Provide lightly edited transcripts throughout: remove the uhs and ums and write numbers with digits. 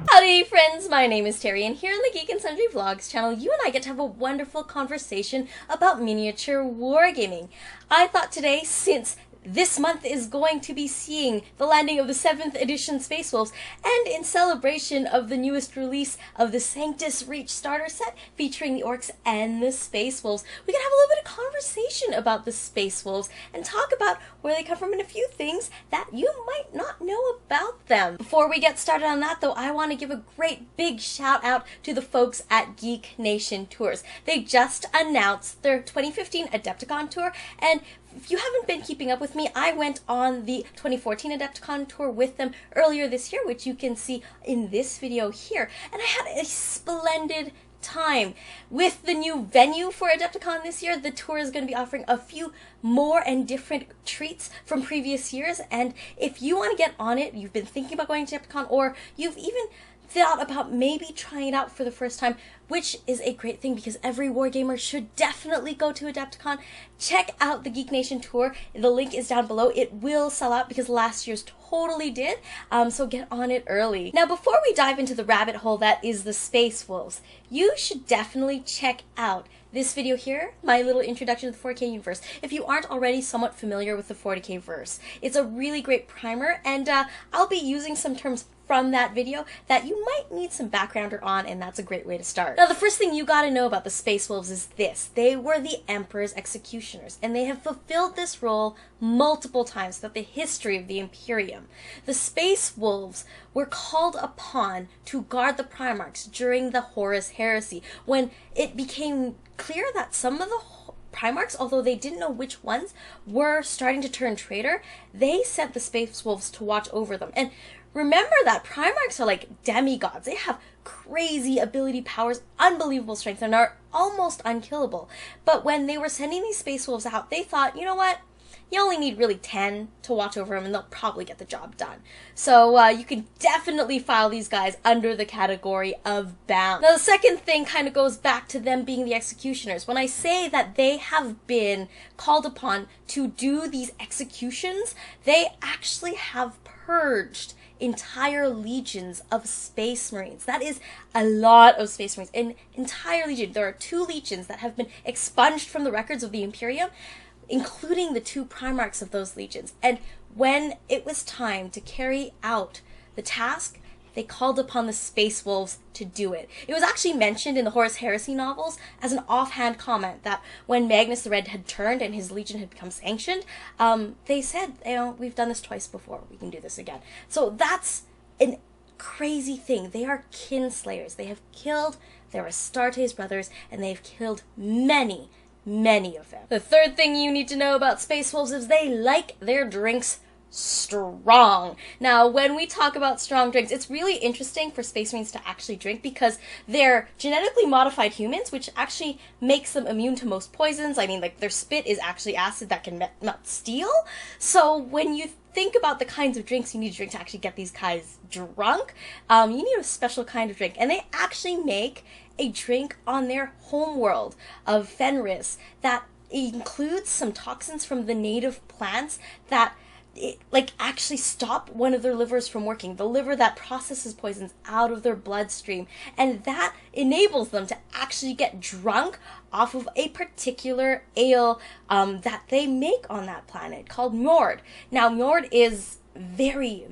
Howdy friends, my name is Terry, and here in the Geek and Sundry Vlogs channel, you and I get to have a wonderful conversation about miniature wargaming. I thought today, since this month is going to be seeing the landing of the 7th edition Space Wolves, and in celebration of the newest release of the Sanctus Reach starter set featuring the Orcs and the Space Wolves, we can have a little bit of conversation about the Space Wolves and talk about where they come from and a few things that you might not know about them. Before we get started on that though, I want to give a great big shout out to the folks at Geek Nation Tours. They just announced their 2015 Adepticon tour, and if you haven't been keeping up with me, I went on the 2014 Adepticon tour with them earlier this year, which you can see in this video here, and I had a splendid time. With the new venue for Adepticon this year, the tour is going to be offering a few more and different treats from previous years, and if you want to get on it, you've been thinking about going to Adepticon, or you've even thought about maybe trying it out for the first time, which is a great thing because every wargamer should definitely go to Adepticon. Check out the Geek Nation tour. The link is down below. It will sell out because last year's totally did, so get on it early. Now, before we dive into the rabbit hole that is the Space Wolves, you should definitely check out this video here, my little introduction to the 40k universe, if you aren't already somewhat familiar with the 40k verse. It's a really great primer, and I'll be using some terms from that video that you might need some backgrounder on, and that's a great way to start. Now, the first thing you gotta know about the Space Wolves is this. They were the Emperor's executioners, and they have fulfilled this role multiple times throughout the history of the Imperium. The Space Wolves were called upon to guard the Primarchs during the Horus Heresy, when it became clear that some of the Primarchs, although they didn't know which ones, were starting to turn traitor. They sent the Space Wolves to watch over them. And remember that Primarchs are like demigods. They have crazy ability powers, unbelievable strength, and are almost unkillable. But when they were sending these Space Wolves out, they thought, you know what? You only need really 10 to watch over them, and they'll probably get the job done. So you can definitely file these guys under the category of bound. Now, the second thing kind of goes back to them being the executioners. When I say that they have been called upon to do these executions, they actually have purged entire legions of Space Marines. That is a lot of Space Marines. An entire legion. There are 2 legions that have been expunged from the records of the Imperium, including the 2 Primarchs of those legions. And when it was time to carry out the task, they called upon the Space Wolves to do it. It was actually mentioned in the Horus Heresy novels as an offhand comment that when Magnus the Red had turned and his legion had become sanctioned, they said, you know, we've done this twice before, we can do this again. So that's a crazy thing. They are kinslayers. They have killed their Astartes brothers, and they've killed many of them. The third thing you need to know about Space Wolves is they like their drinks strong. Now, when we talk about strong drinks, it's really interesting for Space Marines to actually drink because they're genetically modified humans, which actually makes them immune to most poisons. I mean, like, their spit is actually acid that can melt steel. So when you think about the kinds of drinks you need to drink to actually get these guys drunk, you need a special kind of drink. And they actually make a drink on their homeworld of Fenris that includes some toxins from the native plants that actually stop one of their livers from working, the liver that processes poisons out of their bloodstream, and that enables them to actually get drunk off of a particular ale that they make on that planet called Mjord. Now, Mjord is very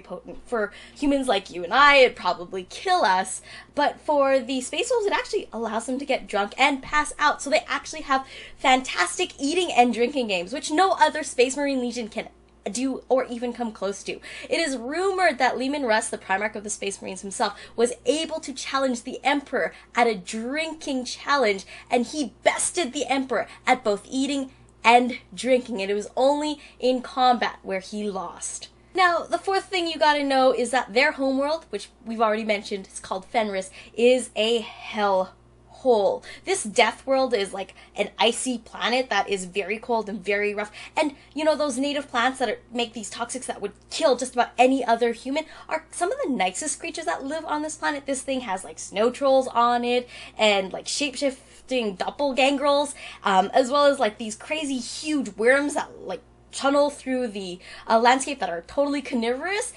potent. For humans like you and I, it'd probably kill us, but for the Space Wolves, it actually allows them to get drunk and pass out, so they actually have fantastic eating and drinking games, which no other Space Marine Legion can do or even come close to. It is rumored that Leman Russ, the Primarch of the Space Marines himself, was able to challenge the Emperor at a drinking challenge, and he bested the Emperor at both eating and drinking, and it was only in combat where he lost. Now, the fourth thing you gotta know is that their homeworld, which we've already mentioned, is called Fenris, is a hell hole. This death world is like an icy planet that is very cold and very rough. And, you know, those native plants that make these toxics that would kill just about any other human are some of the nicest creatures that live on this planet. This thing has like snow trolls on it and like shapeshifting doppelgangrels, as well as like these crazy huge worms that like tunnel through the landscape that are totally carnivorous.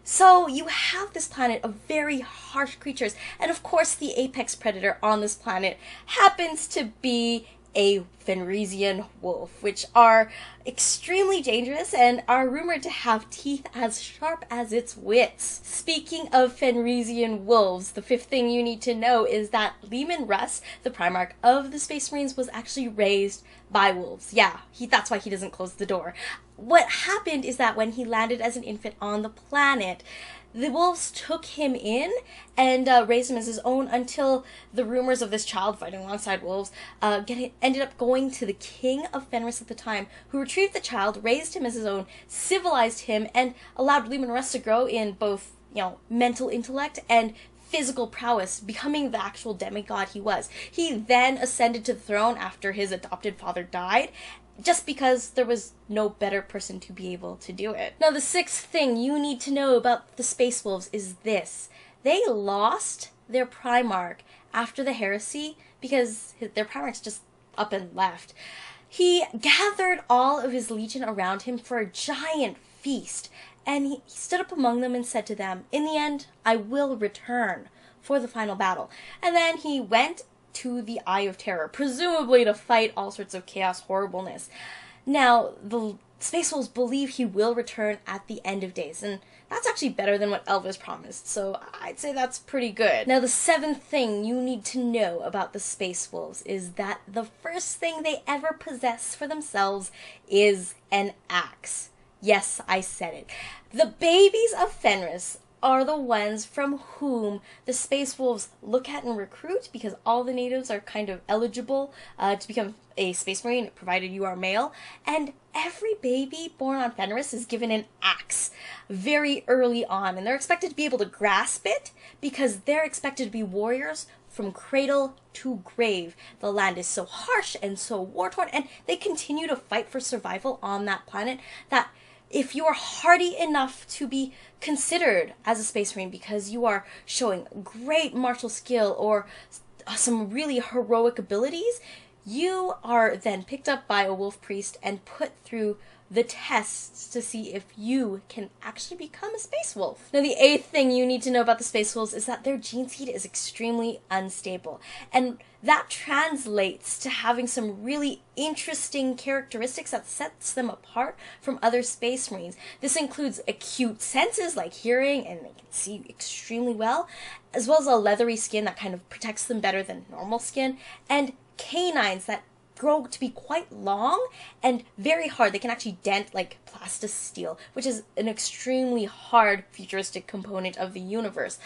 So you have this planet of very harsh creatures. And of course, the apex predator on this planet happens to be a Fenrisian wolf, which are extremely dangerous and are rumored to have teeth as sharp as its wits. Speaking of Fenrisian wolves, the fifth thing you need to know is that Leman Russ, the Primarch of the Space Marines, was actually raised by wolves. Yeah, that's why he doesn't close the door. What happened is that when he landed as an infant on the planet, the wolves took him in and raised him as his own until the rumors of this child fighting alongside wolves ended up going to the king of Fenris at the time, who retrieved the child, raised him as his own, civilized him, and allowed Leman Russ to grow in both, mental intellect and physical prowess, becoming the actual demigod he was. He then ascended to the throne after his adopted father died, just because there was no better person to be able to do it. Now, the sixth thing you need to know about the Space Wolves is this. They lost their Primarch after the heresy because their Primarch's just up and left. He gathered all of his legion around him for a giant feast, and he stood up among them and said to them, "In the end, I will return for the final battle." And then he went to the Eye of Terror, presumably to fight all sorts of chaos horribleness. Now, the Space Wolves believe he will return at the end of days, and that's actually better than what Elvis promised, so I'd say that's pretty good. Now, the seventh thing you need to know about the Space Wolves is that the first thing they ever possess for themselves is an axe. Yes, I said it. The babies of Fenris are the ones from whom the Space Wolves look at and recruit, because all the natives are kind of eligible to become a Space Marine, provided you are male. And every baby born on Fenris is given an axe very early on, and they're expected to be able to grasp it because they're expected to be warriors from cradle to grave. The land is so harsh and so war-torn, and they continue to fight for survival on that planet, that if you are hardy enough to be considered as a Space Marine because you are showing great martial skill or some really heroic abilities, you are then picked up by a wolf priest and put through the tests to see if you can actually become a Space Wolf. Now, the eighth thing you need to know about the Space Wolves is that their gene seed is extremely unstable, and that translates to having some really interesting characteristics that sets them apart from other Space Marines. This includes acute senses like hearing, and they can see extremely well, as well as a leathery skin that kind of protects them better than normal skin, and canines that grow to be quite long and very hard. They can actually dent like plastisteel, which is an extremely hard futuristic component of the universe.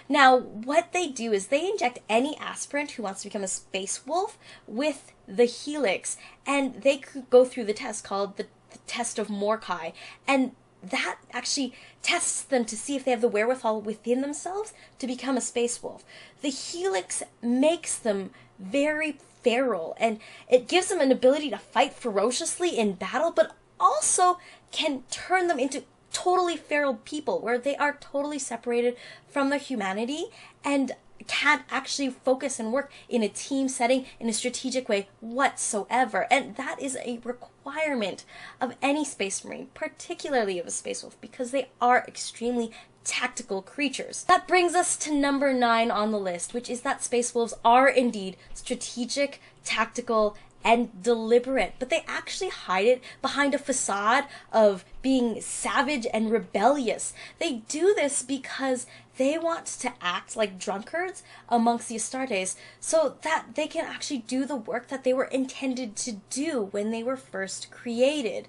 Now, what they do is they inject any aspirant who wants to become a Space Wolf with the helix, and they could go through the test called the test of Morkai, and that actually tests them to see if they have the wherewithal within themselves to become a Space Wolf. The helix makes them very feral, and it gives them an ability to fight ferociously in battle, but also can turn them into totally feral people where they are totally separated from their humanity and can't actually focus and work in a team setting in a strategic way whatsoever. And that is a requirement of any Space Marine, particularly of a Space Wolf, because they are extremely tactical creatures. That brings us to number 9 on the list, which is that Space Wolves are indeed strategic, tactical, and deliberate, but they actually hide it behind a facade of being savage and rebellious. They do this because they want to act like drunkards amongst the Astartes so that they can actually do the work that they were intended to do when they were first created.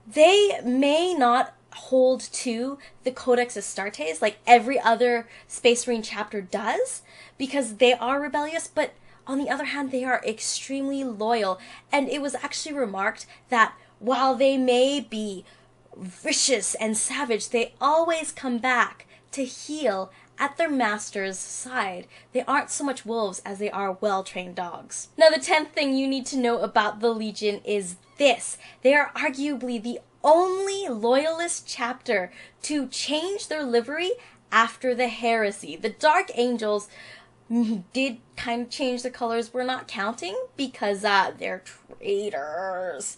They may not hold to the Codex Astartes like every other Space Marine chapter does, because they are rebellious, but on the other hand, they are extremely loyal. And it was actually remarked that while they may be vicious and savage, they always come back to heal at their master's side. They aren't so much wolves as they are well-trained dogs. Now, the 10th thing you need to know about the Legion is this. They are arguably the only loyalist chapter to change their livery after the heresy. The Dark Angels did kind of change the colors. We're not counting because they're traitors.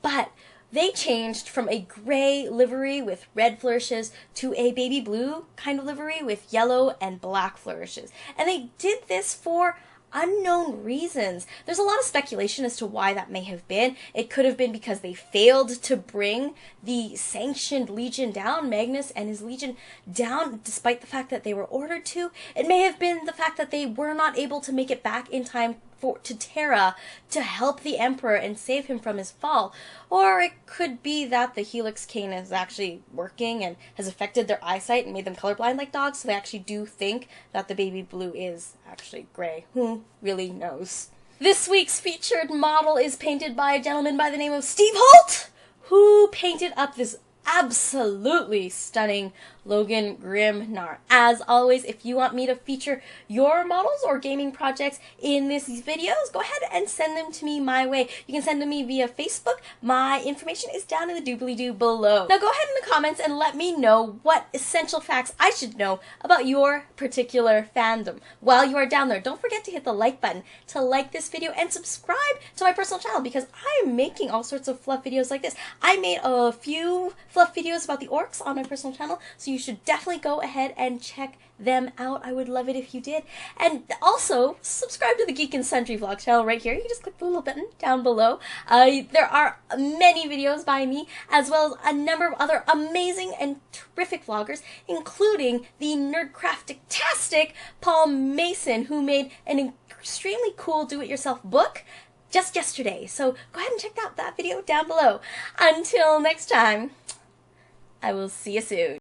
But They changed from a gray livery with red flourishes to a baby blue kind of livery with yellow and black flourishes. And they did this for unknown reasons. There's a lot of speculation as to why that may have been. It could have been because they failed to bring the sanctioned legion down, Magnus and his legion down, despite the fact that they were ordered to. It may have been the fact that they were not able to make it back in time to Terra to help the Emperor and save him from his fall. Or it could be that the Helix cane is actually working and has affected their eyesight and made them colorblind like dogs, so they actually do think that the baby blue is actually gray. Who really knows? This week's featured model is painted by a gentleman by the name of Steve Holt, who painted up this absolutely stunning Logan Grimnar. As always, if you want me to feature your models or gaming projects in these videos, go ahead and send them to me my way. You can send them to me via Facebook. My information is down in the doobly-doo below. Now go ahead in the comments and let me know what essential facts I should know about your particular fandom. While you are down there, don't forget to hit the like button to like this video and subscribe to my personal channel, because I am making all sorts of fluff videos like this. I made a few fluff videos about the orcs on my personal channel, so you should definitely go ahead and check them out. I would love it if you did. And also, subscribe to the Geek and Sundry vlog channel right here. You can just click the little button down below. There are many videos by me, as well as a number of other amazing and terrific vloggers, including the Nerdcraftic-tastic Paul Mason, who made an extremely cool do-it-yourself book just yesterday. So go ahead and check out that video down below. Until next time, I will see you soon.